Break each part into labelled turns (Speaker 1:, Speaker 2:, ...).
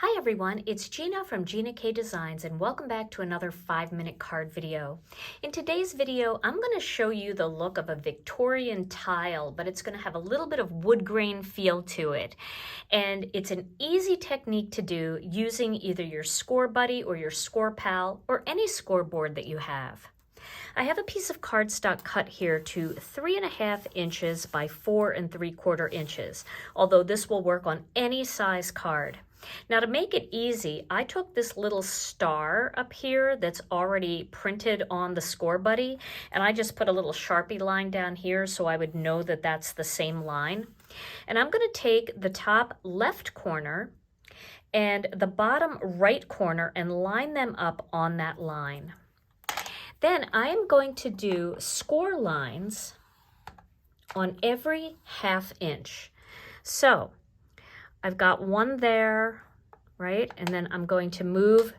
Speaker 1: Hi everyone, it's Gina from Gina K Designs and welcome back to another 5-minute card video. In today's video, I'm going to show you the look of a Victorian tile, but it's going to have a little bit of wood grain feel to it. And it's an easy technique to do using either your score buddy or your scor-pal or any scoreboard that you have. I have a piece of cardstock cut here to 3.5 inches by 4 3/4 inches, although this will work on any size card. Now to make it easy, I took this little star up here that's already printed on the score buddy, and I just put a little Sharpie line down here so I would know that that's the same line. And I'm going to take the top left corner and the bottom right corner and line them up on that line. Then I am going to do score lines on every 1/2 inch. So I've got one there, right? And then I'm going to move.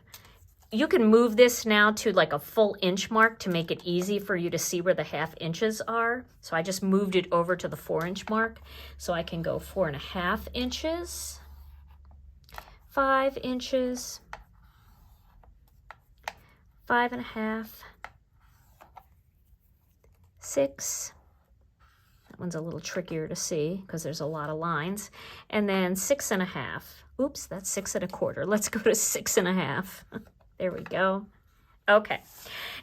Speaker 1: You can move this now to like a full inch mark to make it easy for you to see where the 1/2 inches are. So I just moved it over to the 4-inch mark. So I can go 4.5 inches, 5 inches, 5.5, 6. That one's a little trickier to see because there's a lot of lines. And then 6.5. Oops, that's 6 1/4. Let's go to 6.5. There we go. Okay.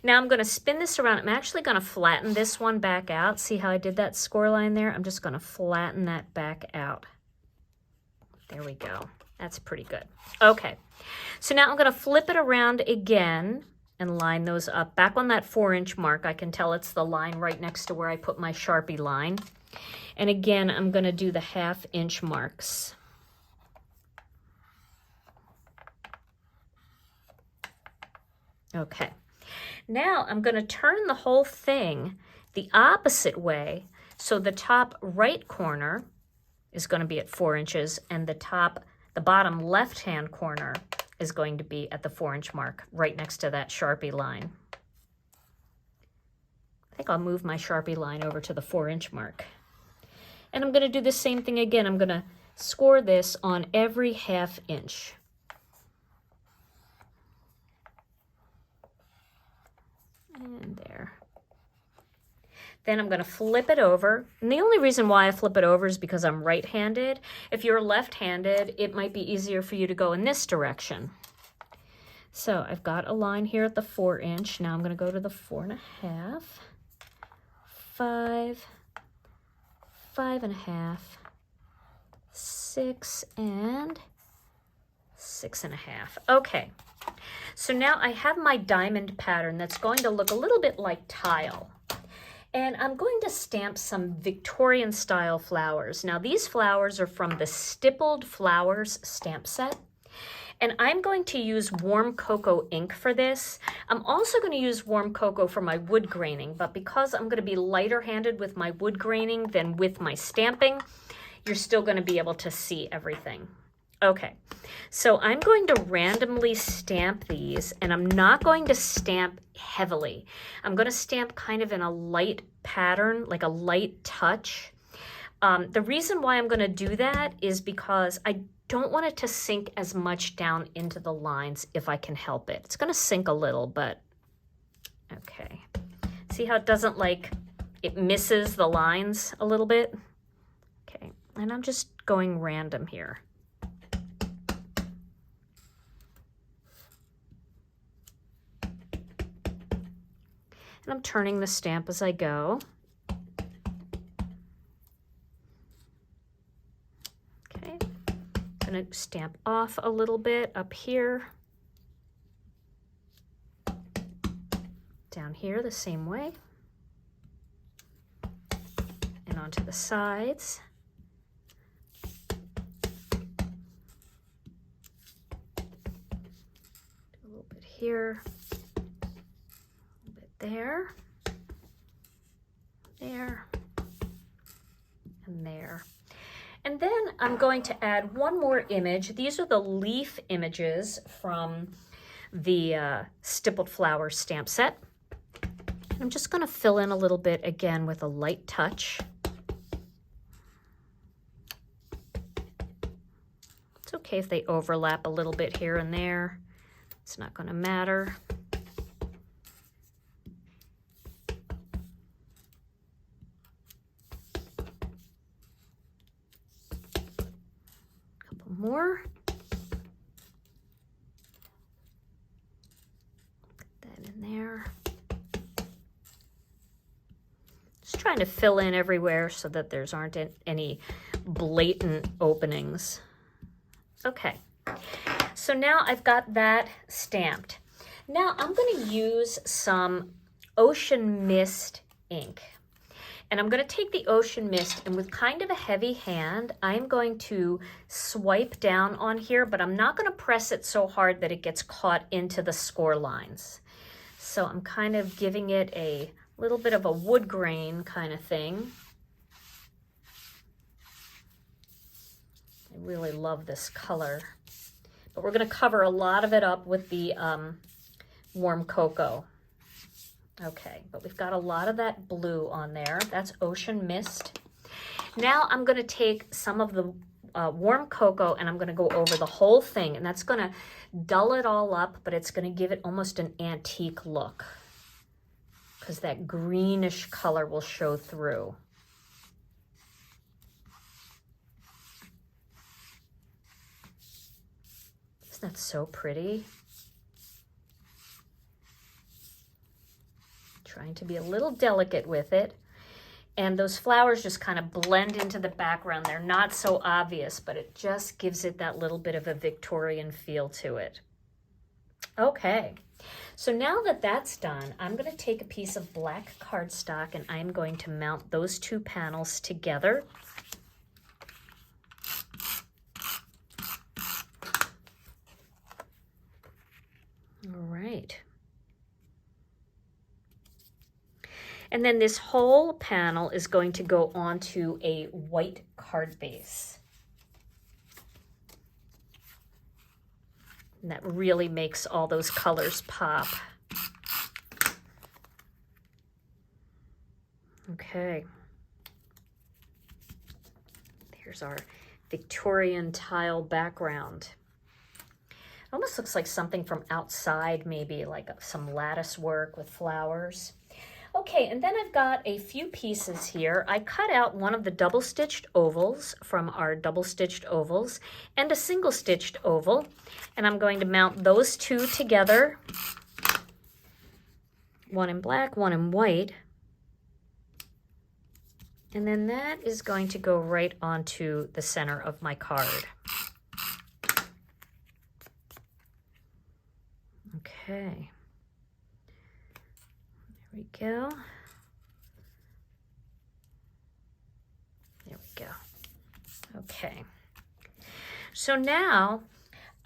Speaker 1: Now I'm going to spin this around. I'm actually going to flatten this one back out. See how I did that score line there? I'm just going to flatten that back out. There we go. That's pretty good. Okay. So now I'm going to flip it around again and line those up. Back on that 4-inch mark, I can tell it's the line right next to where I put my Sharpie line. And again, I'm going to do the 1/2 inch marks. Okay. Now I'm going to turn the whole thing the opposite way. So the top right corner is going to be at 4 inches and the bottom left-hand corner is going to be at the 4-inch mark, right next to that Sharpie line. I think I'll move my Sharpie line over to the 4-inch mark. And I'm going to do the same thing again. I'm going to score this on every 1/2 inch. And there. Then I'm going to flip it over. And the only reason why I flip it over is because I'm right-handed. If you're left-handed, it might be easier for you to go in this direction. So I've got a line here at the 4-inch. Now I'm going to go to the 4.5, 5, 5.5, 6, and 6.5. Okay. So now I have my diamond pattern that's going to look a little bit like tile. And I'm going to stamp some Victorian style flowers. Now these flowers are from the Stippled Flowers stamp set. And I'm going to use warm cocoa ink for this. I'm also going to use warm cocoa for my wood graining, but because I'm going to be lighter handed with my wood graining than with my stamping, you're still going to be able to see everything. Okay, so I'm going to randomly stamp these, and I'm not going to stamp heavily. I'm going to stamp kind of in a light pattern, like a light touch. The reason why I'm going to do that is because I don't want it to sink as much down into the lines if I can help it. It's going to sink a little, but okay. See how it doesn't it misses the lines a little bit? Okay, and I'm just going random here. And I'm turning the stamp as I go. Okay, I'm going to stamp off a little bit up here. Down here the same way. And onto the sides. Do a little bit here. There, there, and there. And then I'm going to add one more image. These are the leaf images from the Stippled Flowers stamp set. I'm just going to fill in a little bit again with a light touch. It's okay if they overlap a little bit here and there. It's not going to matter. A couple more. Put that in there. Just trying to fill in everywhere so that there's aren't any blatant openings. Okay, so now I've got that stamped. Now I'm going to use some Ocean Mist ink. And I'm going to take the Ocean Mist, and with kind of a heavy hand, I'm going to swipe down on here, but I'm not going to press it so hard that it gets caught into the score lines. So I'm kind of giving it a little bit of a wood grain kind of thing. I really love this color, but we're going to cover a lot of it up with the warm cocoa. Okay, but we've got a lot of that blue on there. That's Ocean Mist. Now I'm going to take some of the warm cocoa and I'm going to go over the whole thing, and that's going to dull it all up, but it's going to give it almost an antique look because that greenish color will show through. That's so pretty. Trying to be a little delicate with it. And those flowers just kind of blend into the background. They're not so obvious, but it just gives it that little bit of a Victorian feel to it. Okay, so now that that's done, I'm going to take a piece of black cardstock and I'm going to mount those two panels together. All right. And then this whole panel is going to go onto a white card base. And that really makes all those colors pop. Okay. There's our Victorian tile background. Almost looks like something from outside, maybe like some lattice work with flowers. Okay, and then I've got a few pieces here. I cut out one of the double-stitched ovals from our double-stitched ovals and a single-stitched oval, and I'm going to mount those two together, one in black, one in white, and then that is going to go right onto the center of my card. Okay, there we go. There we go. Okay, so now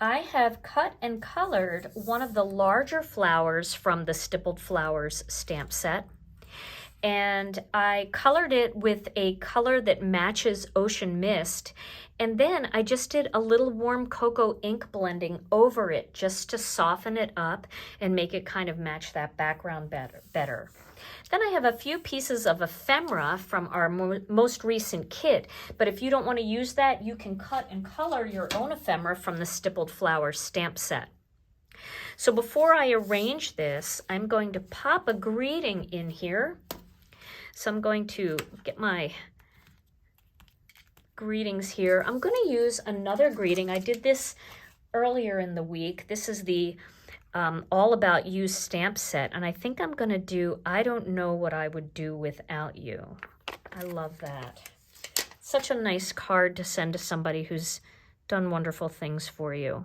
Speaker 1: I have cut and colored one of the larger flowers from the Stippled Flowers stamp set. And I colored it with a color that matches Ocean Mist. And then I just did a little warm cocoa ink blending over it just to soften it up and make it kind of match that background better. Then I have a few pieces of ephemera from our most recent kit. But if you don't want to use that, you can cut and color your own ephemera from the Stippled Flowers stamp set. So before I arrange this, I'm going to pop a greeting in here. So I'm going to get my greetings here. I'm going to use another greeting. I did this earlier in the week. This is the All About You stamp set. And I think I'm going to do I Don't Know What I Would Do Without You. I love that. Such a nice card to send to somebody who's done wonderful things for you.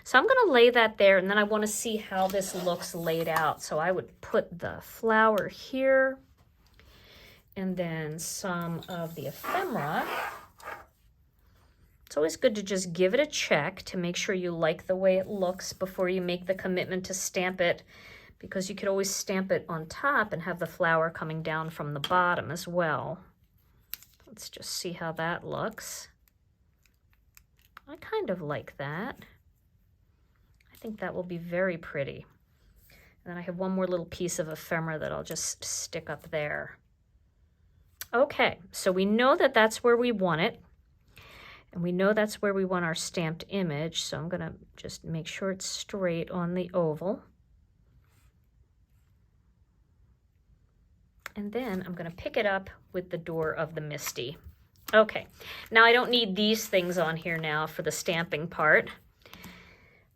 Speaker 1: So I'm going to lay that there, and then I want to see how this looks laid out. So I would put the flower here. And then some of the ephemera. It's always good to just give it a check to make sure you like the way it looks before you make the commitment to stamp it, because you could always stamp it on top and have the flower coming down from the bottom as well. Let's just see how that looks. I kind of like that. I think that will be very pretty. And then I have one more little piece of ephemera that I'll just stick up there. Okay, so we know that that's where we want it. And we know that's where we want our stamped image, so I'm going to just make sure it's straight on the oval. And then I'm going to pick it up with the door of the Misty. Okay, now I don't need these things on here now for the stamping part.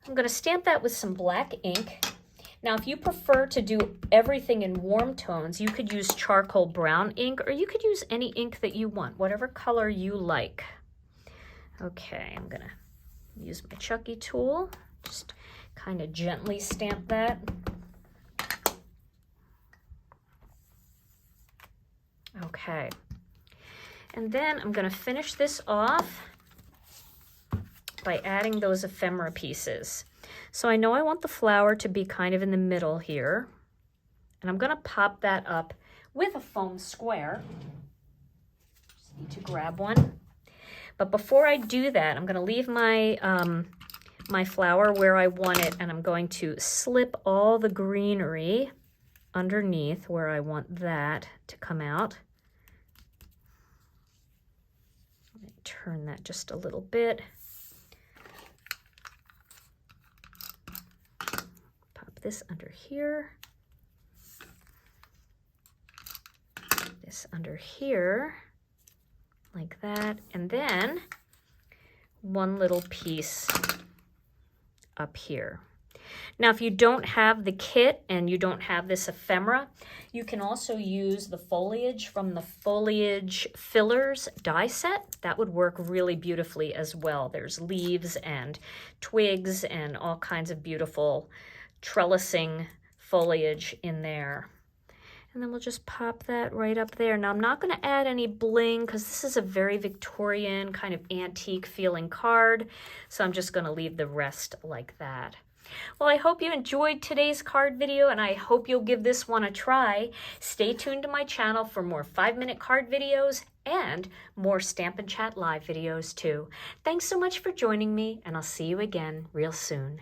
Speaker 1: I'm going to stamp that with some black ink. Now, if you prefer to do everything in warm tones, you could use charcoal brown ink, or you could use any ink that you want, whatever color you like. Okay, I'm going to use my Chucky tool, just kind of gently stamp that. Okay, and then I'm going to finish this off by adding those ephemera pieces. So I know I want the flower to be kind of in the middle here, and I'm going to pop that up with a foam square. Just need to grab one. But before I do that, I'm going to leave my my flower where I want it, and I'm going to slip all the greenery underneath where I want that to come out. Turn that just a little bit. Pop this under here. This under here, like that. And then one little piece up here. Now, if you don't have the kit and you don't have this ephemera, you can also use the foliage from the Foliage Fillers die set. That would work really beautifully as well. There's leaves and twigs and all kinds of beautiful trellising foliage in there. And then we'll just pop that right up there. Now, I'm not going to add any bling because this is a very Victorian kind of antique feeling card. So I'm just going to leave the rest like that. Well, I hope you enjoyed today's card video, and I hope you'll give this one a try. Stay tuned to my channel for more 5-minute card videos and more Stampin' Chat live videos too. Thanks so much for joining me, and I'll see you again real soon.